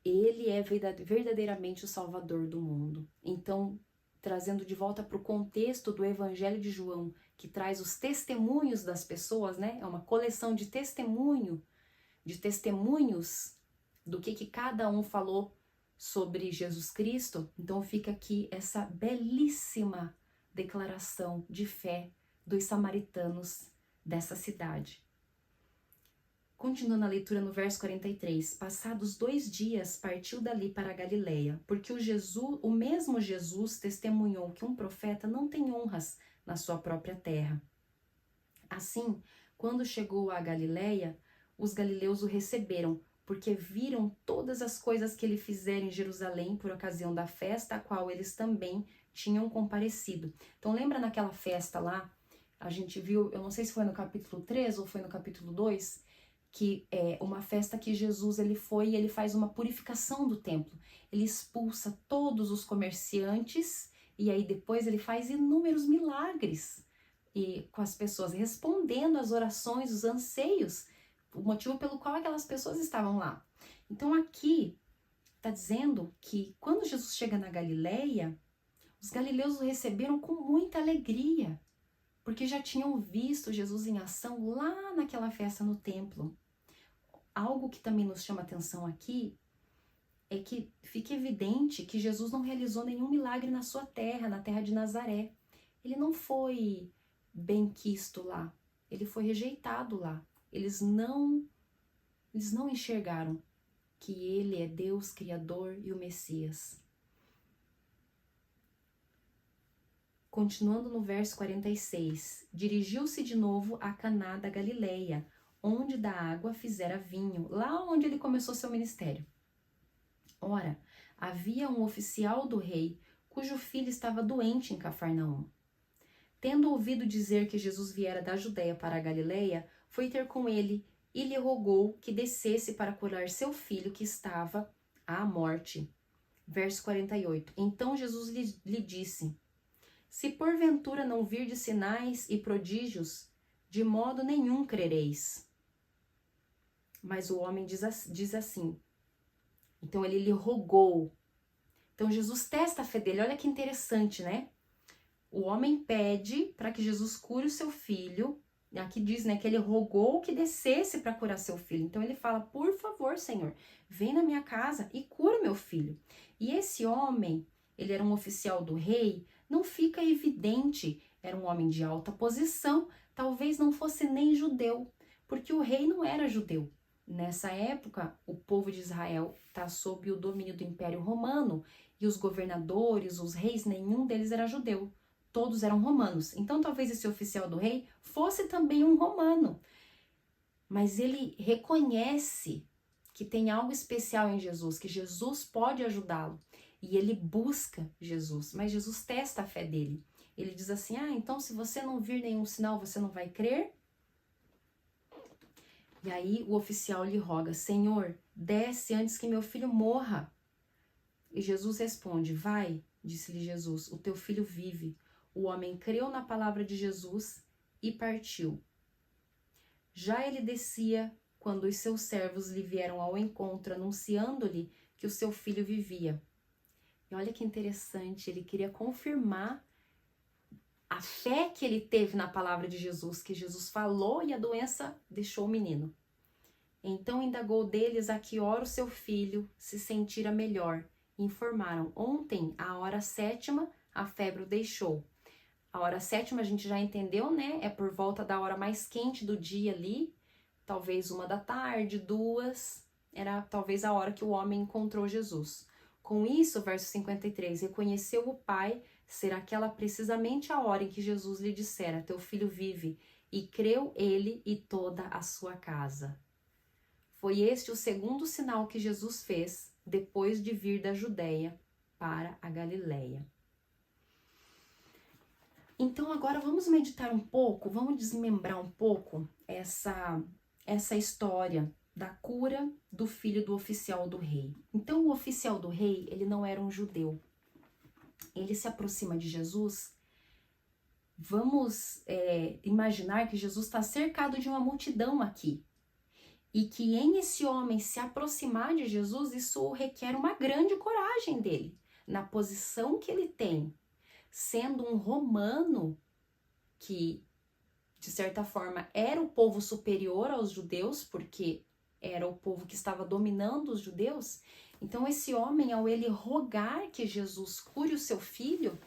Ele é verdadeiramente o Salvador do mundo. Então, trazendo de volta para o contexto do Evangelho de João, que traz os testemunhos das pessoas, né? É uma coleção de testemunhos do que cada um falou sobre Jesus Cristo. Então fica aqui essa belíssima declaração de fé dos samaritanos dessa cidade. Continuando a leitura no verso 43, passados 2 dias partiu dali para a Galileia, porque o mesmo Jesus testemunhou que um profeta não tem honras na sua própria terra. Assim, quando chegou à Galileia, os galileus o receberam, porque viram todas as coisas que ele fizera em Jerusalém por ocasião da festa, a qual eles também tinham comparecido. Então lembra naquela festa lá, a gente viu, eu não sei se foi no capítulo 3 ou foi no capítulo 2, que é uma festa que Jesus ele foi e ele faz uma purificação do templo. Ele expulsa todos os comerciantes e aí depois ele faz inúmeros milagres e com as pessoas respondendo às orações, os anseios, o motivo pelo qual aquelas pessoas estavam lá. Então aqui está dizendo que quando Jesus chega na Galileia, os galileus o receberam com muita alegria, porque já tinham visto Jesus em ação lá naquela festa no templo. Algo que também nos chama atenção aqui é que fica evidente que Jesus não realizou nenhum milagre na sua terra, na terra de Nazaré. Ele não foi benquisto lá, ele foi rejeitado lá. Eles não enxergaram que ele é Deus, Criador e o Messias. Continuando no verso 46, dirigiu-se de novo a Caná da Galileia, onde da água fizera vinho, lá onde ele começou seu ministério. Ora, havia um oficial do rei, cujo filho estava doente em Cafarnaum. Tendo ouvido dizer que Jesus viera da Judeia para a Galileia, foi ter com ele e lhe rogou que descesse para curar seu filho que estava à morte. Verso 48. Então Jesus lhe disse: se porventura não virdes sinais e prodígios, de modo nenhum crereis. Mas o homem diz assim. Então ele lhe rogou. Então Jesus testa a fé dele. Olha que interessante, né? O homem pede para que Jesus cure o seu filho. Aqui diz, né, que ele rogou que descesse para curar seu filho. Então ele fala: por favor, Senhor, vem na minha casa e cura meu filho. E esse homem, ele era um oficial do rei, não fica evidente, era um homem de alta posição, talvez não fosse nem judeu, porque o rei não era judeu. Nessa época, o povo de Israel está sob o domínio do Império Romano e os governadores, os reis, nenhum deles era judeu. Todos eram romanos. Então, talvez esse oficial do rei fosse também um romano. mas ele reconhece que tem algo especial em Jesus, que Jesus pode ajudá-lo. E ele busca Jesus, mas Jesus testa a fé dele. Ele diz assim, então se você não vir nenhum sinal, você não vai crer? E aí o oficial lhe roga, Senhor, desce antes que meu filho morra. E Jesus responde, vai, disse-lhe Jesus, o teu filho vive. O homem creu na palavra de Jesus e partiu. Já ele descia quando os seus servos lhe vieram ao encontro, anunciando-lhe que o seu filho vivia. E olha que interessante, ele queria confirmar a fé que ele teve na palavra de Jesus, que Jesus falou e a doença deixou o menino. Então indagou deles a que hora o seu filho se sentira melhor. Informaram, ontem, à hora 7ª, a febre o deixou. A hora 7ª a gente já entendeu, né? É por volta da hora mais quente do dia ali, talvez 1 da tarde, 2, era talvez a hora que o homem encontrou Jesus. Com isso, verso 53, reconheceu o pai ser aquela precisamente a hora em que Jesus lhe dissera, teu filho vive, e creu ele e toda a sua casa. Foi este o segundo sinal que Jesus fez depois de vir da Judéia para a Galileia. Então agora vamos meditar um pouco, vamos desmembrar um pouco essa história da cura do filho do oficial do rei. Então o oficial do rei, ele não era um judeu. Ele se aproxima de Jesus. Vamos imaginar que Jesus está cercado de uma multidão aqui. E que em esse homem se aproximar de Jesus, isso requer uma grande coragem dele. Na posição que ele tem, sendo um romano que, de certa forma, era o povo superior aos judeus, porque era o povo que estava dominando os judeus. Então esse homem, ao ele rogar que Jesus cure o seu filho,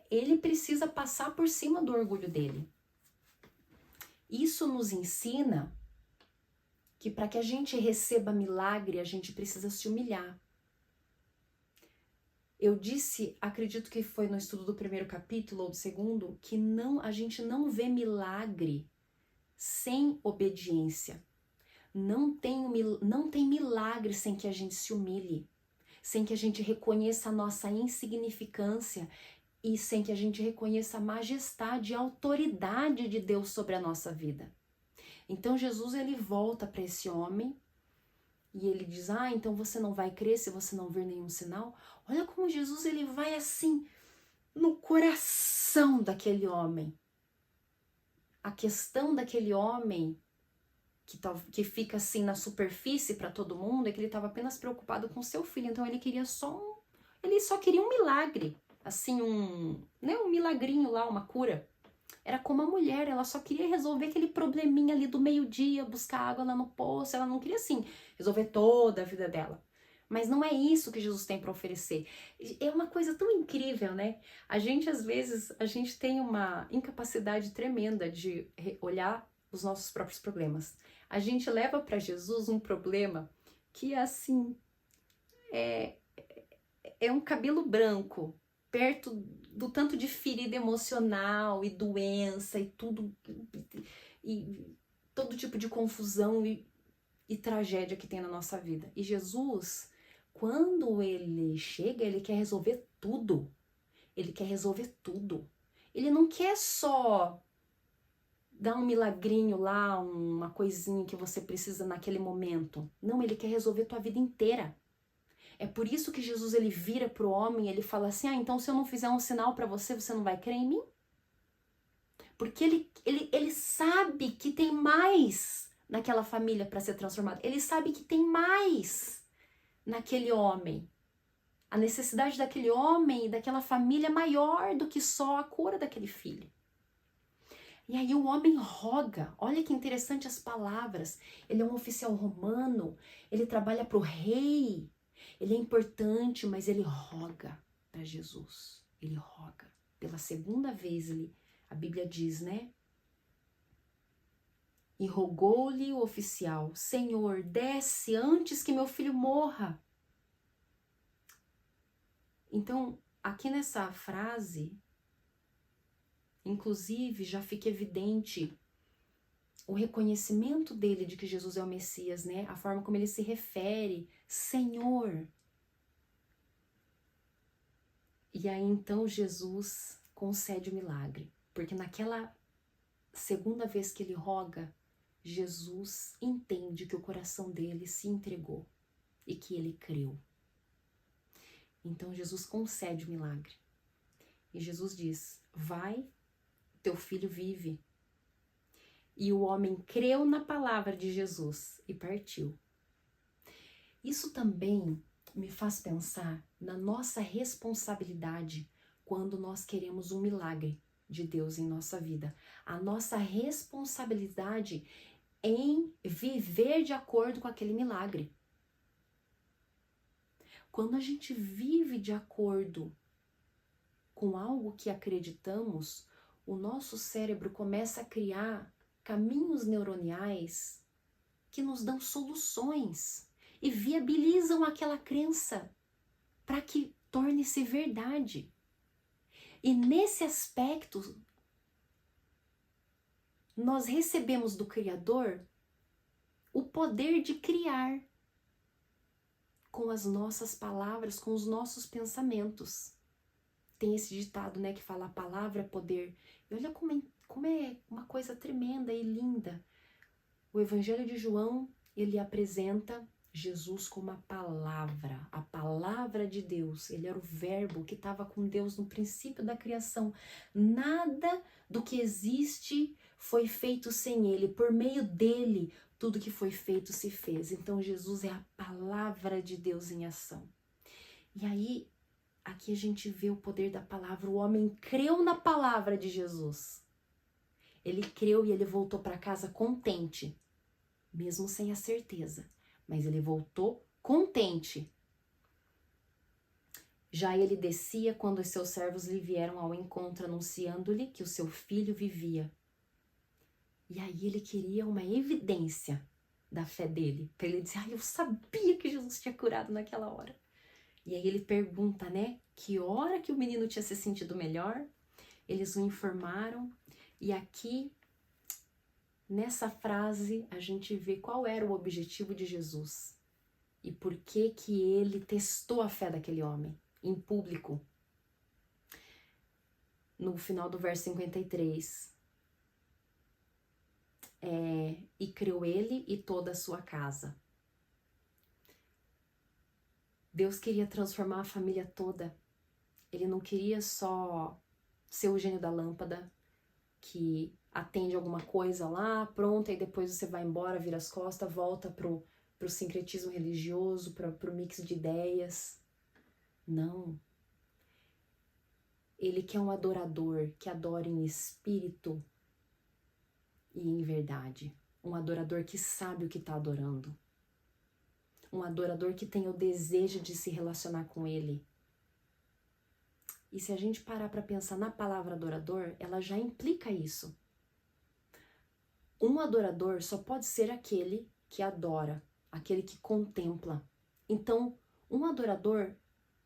ele precisa passar por cima do orgulho dele. Isso nos ensina que para que a gente receba milagre, a gente precisa se humilhar. Eu disse, acredito que foi no estudo do 1º capítulo ou do 2º, que a gente não vê milagre sem obediência. Não tem milagre sem que a gente se humilhe, sem que a gente reconheça a nossa insignificância e sem que a gente reconheça a majestade e a autoridade de Deus sobre a nossa vida. Então Jesus, ele volta para esse homem e ele diz, então você não vai crer se você não ver nenhum sinal? Olha como Jesus, ele vai assim no coração daquele homem. A questão daquele homem que fica assim na superfície para todo mundo é que ele estava apenas preocupado com seu filho. Então ele queria ele só queria um milagre, assim um milagrinho lá, uma cura. Era como a mulher, ela só queria resolver aquele probleminha ali do meio-dia, buscar água lá no poço, ela não queria assim resolver toda a vida dela. Mas não é isso que Jesus tem para oferecer. É uma coisa tão incrível, né? Às vezes, a gente tem uma incapacidade tremenda de olhar os nossos próprios problemas. A gente leva para Jesus um problema que é assim, é um cabelo branco, perto do tanto de ferida emocional e doença e tudo, e todo tipo de confusão e tragédia que tem na nossa vida. E Jesus, quando ele chega, ele quer resolver tudo. Ele quer resolver tudo. Ele não quer só dar um milagrinho lá, uma coisinha que você precisa naquele momento. Não, ele quer resolver tua vida inteira. É por isso que Jesus, ele vira pro homem e ele fala assim, então se eu não fizer um sinal para você, você não vai crer em mim? Porque ele sabe que tem mais naquela família para ser transformada. Ele sabe que tem mais naquele homem. A necessidade daquele homem e daquela família é maior do que só a cura daquele filho. E aí o homem roga, olha que interessante as palavras. Ele é um oficial romano, ele trabalha para o rei. Ele é importante, mas ele roga para Jesus. Ele roga. Pela segunda vez, a Bíblia diz, né? E rogou-lhe o oficial, Senhor, desce antes que meu filho morra. Então, aqui nessa frase, inclusive, já fica evidente o reconhecimento dele de que Jesus é o Messias, né? A forma como ele se refere, Senhor. E aí então Jesus concede o milagre, porque naquela segunda vez que ele roga, Jesus entende que o coração dele se entregou e que ele creu. Então Jesus concede o milagre. E Jesus diz: vai, teu filho vive. E o homem creu na palavra de Jesus e partiu. Isso também me faz pensar na nossa responsabilidade quando nós queremos um milagre de Deus em nossa vida. A nossa responsabilidade em viver de acordo com aquele milagre. Quando a gente vive de acordo com algo que acreditamos, o nosso cérebro começa a criar caminhos neuroniais que nos dão soluções e viabilizam aquela crença para que torne-se verdade. E nesse aspecto, nós recebemos do Criador o poder de criar com as nossas palavras, com os nossos pensamentos. Tem esse ditado, né, que fala: a palavra é poder. E olha como é uma coisa tremenda e linda. O Evangelho de João, ele apresenta Jesus como a palavra de Deus. Ele era o verbo que estava com Deus no princípio da criação. Nada do que existe foi feito sem ele. Por meio dele, tudo que foi feito se fez. Então Jesus é a palavra de Deus em ação. E aí, aqui a gente vê o poder da palavra. O homem creu na palavra de Jesus. Ele creu e ele voltou para casa contente, mesmo sem a certeza. Mas ele voltou contente. Já ele descia quando os seus servos lhe vieram ao encontro, anunciando-lhe que o seu filho vivia. E aí ele queria uma evidência da fé dele, para ele dizer: eu sabia que Jesus tinha curado naquela hora. E aí ele pergunta, né, que hora que o menino tinha se sentido melhor. Eles o informaram, e aqui, nessa frase, a gente vê qual era o objetivo de Jesus e por que que ele testou a fé daquele homem em público. No final do verso 53, e creu ele e toda a sua casa. Deus queria transformar a família toda. Ele não queria só ser o gênio da lâmpada, que atende alguma coisa lá, pronto, e depois você vai embora, vira as costas, volta pro sincretismo religioso, pro mix de ideias. Não. Ele quer um adorador que adore em espírito e em verdade. Um adorador que sabe o que está adorando. Um adorador que tem o desejo de se relacionar com ele. E se a gente parar para pensar na palavra adorador, ela já implica isso. Um adorador só pode ser aquele que adora, aquele que contempla. Então, um adorador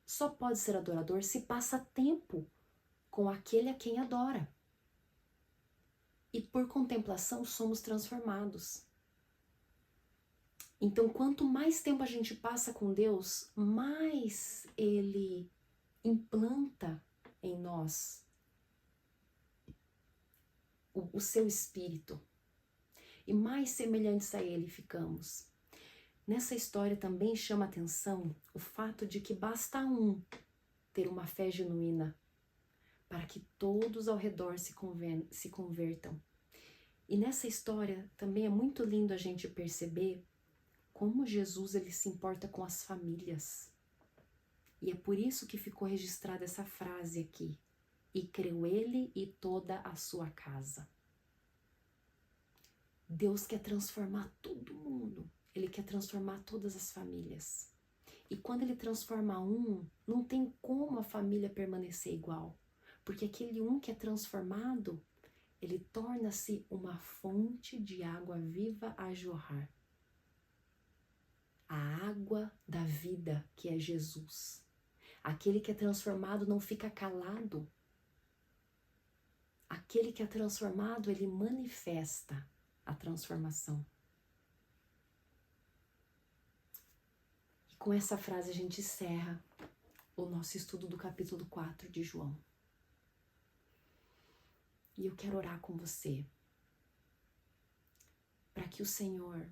só pode ser adorador se passa tempo com aquele a quem adora. E por contemplação somos transformados. Então, quanto mais tempo a gente passa com Deus, mais Ele implanta em nós o seu espírito. E mais semelhantes a Ele ficamos. Nessa história também chama atenção o fato de que basta um ter uma fé genuína para que todos ao redor se convertam. E nessa história também é muito lindo a gente perceber como Jesus ele se importa com as famílias. E é por isso que ficou registrada essa frase aqui: e creu ele e toda a sua casa. Deus quer transformar todo mundo. Ele quer transformar todas as famílias. E quando ele transforma um, não tem como a família permanecer igual. Porque aquele um que é transformado, ele torna-se uma fonte de água viva a jorrar. A água da vida, que é Jesus. Aquele que é transformado não fica calado. Aquele que é transformado, ele manifesta a transformação. E com essa frase a gente encerra o nosso estudo do capítulo 4 de João. E eu quero orar com você, para que o Senhor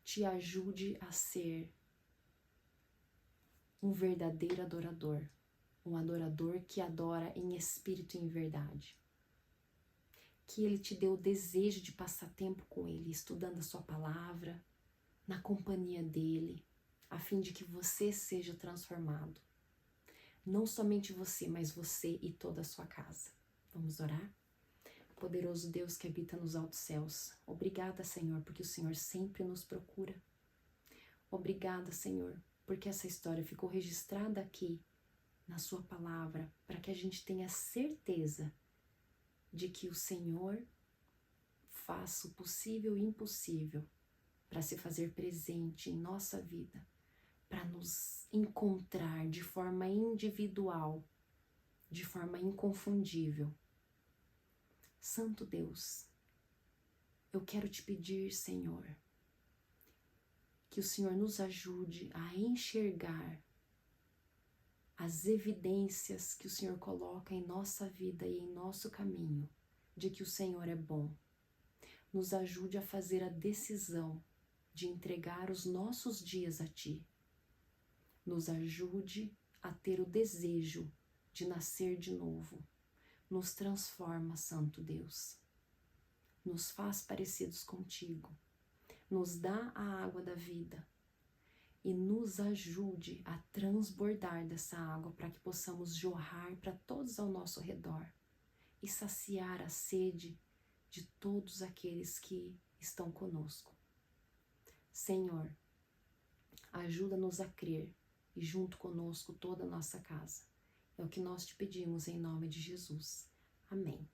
te ajude a ser um verdadeiro adorador, um adorador que adora em espírito e em verdade. Que Ele te dê o desejo de passar tempo com Ele, estudando a sua palavra, na companhia dEle, a fim de que você seja transformado. Não somente você, mas você e toda a sua casa. Vamos orar? Poderoso Deus que habita nos altos céus, obrigada, Senhor, porque o Senhor sempre nos procura. Obrigada, Senhor, porque essa história ficou registrada aqui na sua palavra, para que a gente tenha certeza de que o Senhor faça o possível e o impossível para se fazer presente em nossa vida, para nos encontrar de forma individual, de forma inconfundível. Santo Deus, eu quero te pedir, Senhor, que o Senhor nos ajude a enxergar as evidências que o Senhor coloca em nossa vida e em nosso caminho, de que o Senhor é bom. Nos ajude a fazer a decisão de entregar os nossos dias a Ti. Nos ajude a ter o desejo de nascer de novo. Nos transforma, Santo Deus. Nos faz parecidos contigo. Nos dá a água da vida. E nos ajude a transbordar dessa água para que possamos jorrar para todos ao nosso redor e saciar a sede de todos aqueles que estão conosco. Senhor, ajuda-nos a crer e junto conosco toda a nossa casa. É o que nós te pedimos em nome de Jesus. Amém.